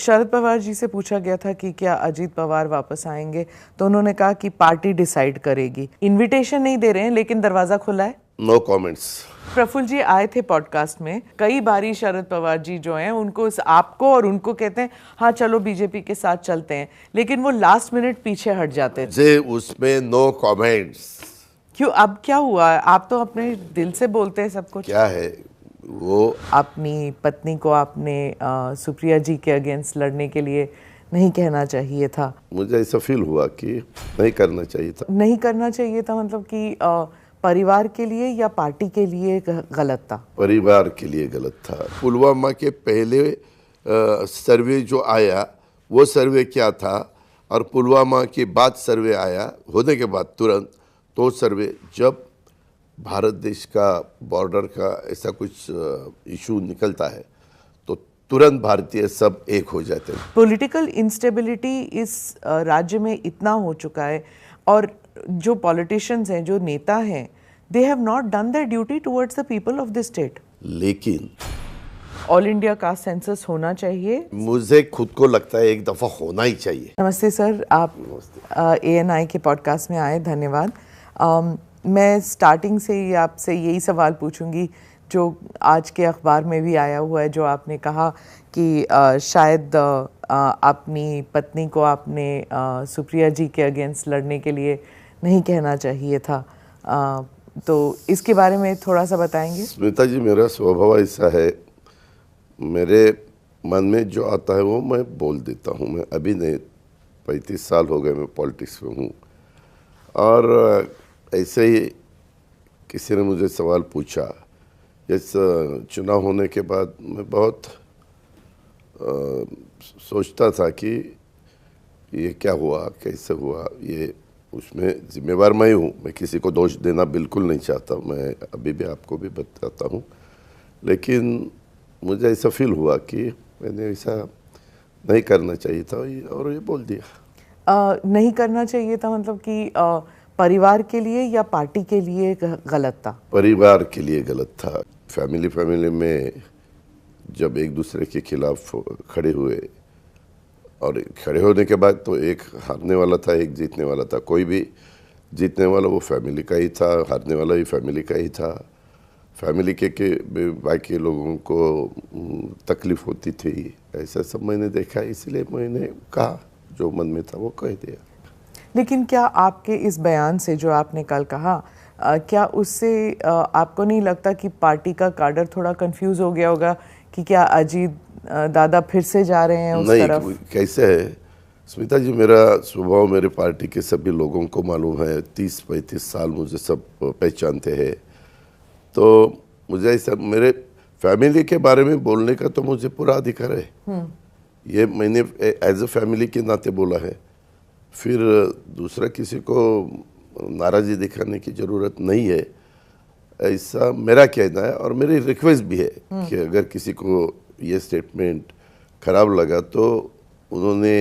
शरद पवार जी से पूछा गया था कि क्या अजीत पवार वापस आएंगे, तो उन्होंने कहा कि पार्टी डिसाइड करेगी। इनविटेशन नहीं दे रहे हैं लेकिन दरवाजा खुला है। No comments. प्रफुल्ल जी आए थे पॉडकास्ट में, कई बारी शरद पवार जी जो हैं उनको, आपको और उनको कहते हैं हाँ चलो बीजेपी के साथ चलते हैं, लेकिन वो लास्ट मिनट पीछे हट जाते थे। उसमें नो कमेंट्स। क्यों, अब क्या हुआ? आप तो अपने दिल से बोलते हैं सब कुछ। क्या है वो? अपनी पत्नी को आपने सुप्रिया जी के अगेंस्ट लड़ने के लिए नहीं कहना चाहिए था। मुझे ऐसा फील हुआ कि नहीं करना चाहिए था। नहीं करना चाहिए था मतलब कि परिवार के लिए या पार्टी के लिए गलत था? परिवार के लिए गलत था। पुलवामा के पहले सर्वे जो आया वो सर्वे क्या था, और पुलवामा के बाद सर्वे आया होने के बाद तुरंत, तो सर्वे जब भारत देश का बॉर्डर का ऐसा कुछ इशू निकलता है तो तुरंत भारतीय सब एक हो जाते हैं। पॉलिटिकल इंस्टेबिलिटी इस राज्य में इतना हो चुका है, और जो पॉलिटिशियंस हैं, जो नेता हैं, they have not done there duty towards the people of the state. लेकिन ऑल इंडिया का सेंसस होना चाहिए। मुझे खुद को लगता है एक दफ़ा होना ही चाहिए। नमस्ते सर, आप ANI के पॉडकास्ट में आए, धन्यवाद। मैं स्टार्टिंग से ही आपसे यही सवाल पूछूंगी जो आज के अखबार में भी आया हुआ है, जो आपने कहा कि शायद अपनी पत्नी को आपने सुप्रिया जी के अगेंस्ट लड़ने के लिए नहीं कहना चाहिए था, तो इसके बारे में थोड़ा सा बताएंगे? स्मिता जी, मेरा स्वभाव ऐसा है, मेरे मन में जो आता है वो मैं बोल देता हूँ। मैं अभी नहीं, 35 साल हो गए मैं पॉलिटिक्स में हूँ, और ऐसे ही किसी ने मुझे सवाल पूछा इस चुनाव होने के बाद, मैं बहुत सोचता था कि ये क्या हुआ, कैसे हुआ, ये उसमें जिम्मेवार मैं हूँ। मैं किसी को दोष देना बिल्कुल नहीं चाहता, मैं अभी भी आपको भी बताता हूँ, लेकिन मुझे ऐसा फील हुआ कि मैंने ऐसा नहीं करना चाहिए था और ये बोल दिया। नहीं करना चाहिए था मतलब कि परिवार के लिए या पार्टी के लिए गलत था? परिवार के लिए गलत था। फैमिली में जब एक दूसरे के खिलाफ खड़े हुए, और खड़े होने के बाद तो एक हारने वाला था, एक जीतने वाला था। कोई भी जीतने वाला वो फैमिली का ही था, हारने वाला भी फैमिली का ही था। फैमिली के बाकी लोगों को तकलीफ होती थी, ऐसा सब मैंने देखा, इसलिए मैंने कहा जो मन में था वो कह दिया। लेकिन क्या आपके इस बयान से जो आपने कल कहा, क्या उससे आपको नहीं लगता कि पार्टी का काडर थोड़ा कंफ्यूज हो गया होगा कि क्या अजीत दादा फिर से जा रहे हैं उस तरफ? नहीं, कैसे है स्मिता जी, मेरा स्वभाव मेरे पार्टी के सभी लोगों को मालूम है। 30-35 साल मुझे सब पहचानते हैं, तो मुझे ऐसा, मेरे फैमिली के बारे में बोलने का तो मुझे पूरा अधिकार है। ये मैंने एज ए फैमिली के नाते बोला है, फिर दूसरा किसी को नाराज़ी दिखाने की ज़रूरत नहीं है, ऐसा मेरा कहना है। और मेरी रिक्वेस्ट भी है कि अगर किसी को ये स्टेटमेंट ख़राब लगा तो उन्होंने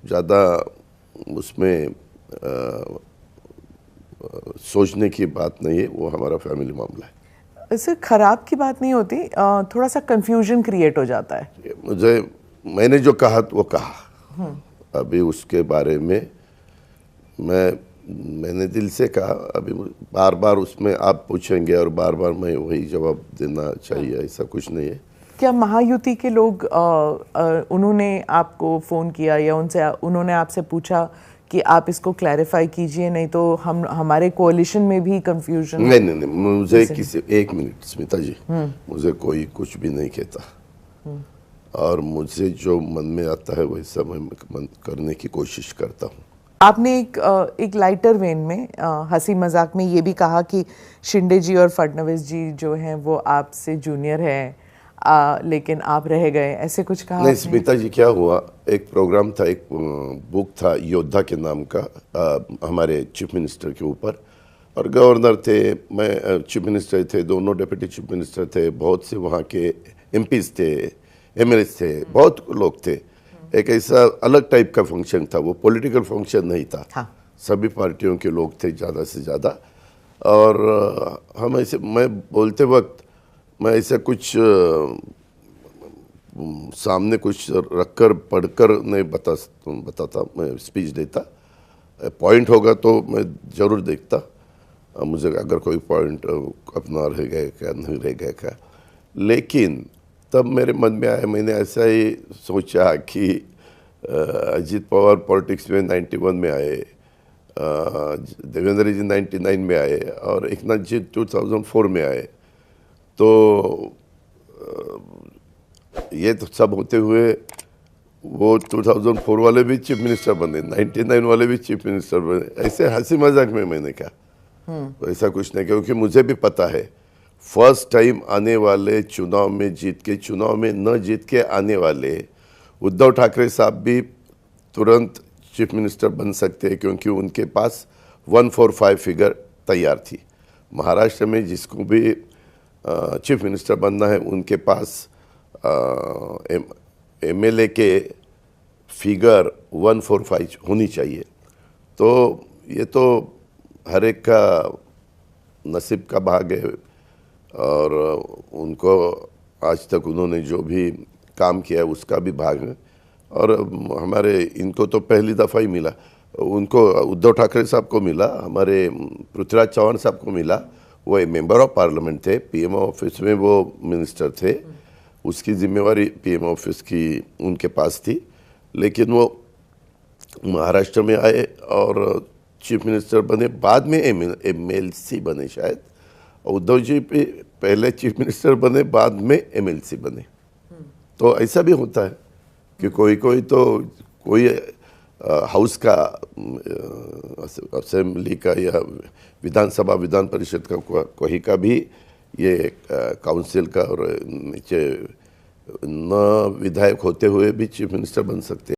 ज़्यादा उसमें सोचने की बात नहीं है, वो हमारा फैमिली मामला है। इससे ख़राब की बात नहीं होती, थोड़ा सा कंफ्यूजन क्रिएट हो जाता है। मैंने जो कहा वो कहा, अभी उसके बारे में मैंने दिल से कहा। अभी बार बार उसमें आप पूछेंगे और बार बार मैं वही जवाब देना चाहिए, ऐसा कुछ नहीं है। क्या महायुति के लोग उन्होंने आपको फ़ोन किया या उन्होंने आपसे पूछा कि आप इसको क्लैरिफाई कीजिए, नहीं तो हमारे कोalition में भी कंफ्यूजन? नहीं, मुझे किसी, एक मिनट स्मिता जी, मुझे कोई कुछ भी नहीं कहता, और मुझे जो मन में आता है वैसा मैं करने की कोशिश करता हूँ। आपने एक लाइटर वेन में हंसी मजाक में ये भी कहा कि शिंदे जी और फडणवीस जी जो हैं वो आपसे जूनियर हैं, लेकिन आप रह गए, ऐसे कुछ कहा? नहीं स्मिता जी, क्या हुआ, एक प्रोग्राम था, एक बुक था योद्धा के नाम का, हमारे चीफ मिनिस्टर के ऊपर, और गवर्नर थे, मैं चीफ मिनिस्टर थे, दोनों डिप्टी चीफ मिनिस्टर थे, बहुत से वहाँ के MPs थे, MLAs थे, बहुत लोग थे। एक ऐसा अलग टाइप का फंक्शन था, वो पॉलिटिकल फंक्शन नहीं था। हाँ। सभी पार्टियों के लोग थे ज़्यादा से ज़्यादा, और हम ऐसे, मैं बोलते वक्त मैं ऐसा कुछ सामने कुछ रखकर पढ़कर नहीं बताता, मैं स्पीच देता। पॉइंट होगा तो मैं ज़रूर देखता, मुझे अगर कोई पॉइंट अपना रह गया क्या नहीं रह गया क्या। लेकिन तब मेरे मन में आया, मैंने ऐसा ही सोचा कि अजीत पवार पॉलिटिक्स में 91 में आए, देवेंद्र जी 99 में आए और एकनाथ जी 2004 में आए। तो ये तो सब होते हुए वो 2004 वाले भी चीफ मिनिस्टर बने, 99 वाले भी चीफ मिनिस्टर बने। ऐसे हंसी मजाक में मैंने कहा, तो ऐसा कुछ नहीं, क्योंकि मुझे भी पता है फर्स्ट टाइम आने वाले चुनाव में जीत के, चुनाव में न जीत के आने वाले उद्धव ठाकरे साहब भी तुरंत चीफ मिनिस्टर बन सकते हैं, क्योंकि उनके पास 145 फिगर तैयार थी। महाराष्ट्र में जिसको भी चीफ मिनिस्टर बनना है उनके पास एमएलए के फिगर 145 होनी चाहिए। तो ये तो हर एक का नसीब का भाग है, और उनको आज तक उन्होंने जो भी काम किया है उसका भी भाग है। और हमारे इनको तो पहली दफ़ा ही मिला, उनको उद्धव ठाकरे साहब को मिला, हमारे पृथ्वीराज चौहान साहब को मिला। वो मेंबर ऑफ पार्लियामेंट थे, पीएम ऑफिस में वो मिनिस्टर थे, उसकी जिम्मेवारी पीएम ऑफिस की उनके पास थी। लेकिन वो महाराष्ट्र में आए और चीफ मिनिस्टर बने, बाद में एमएलसी बने शायद। उद्धव जी पे पहले चीफ मिनिस्टर बने, बाद में एमएलसी बने। तो ऐसा भी होता है कि कोई तो कोई हाउस का, असेंबली का या विधानसभा विधान परिषद का कोई का भी ये काउंसिल का और नीचे न विधायक होते हुए भी चीफ मिनिस्टर बन सकते हैं।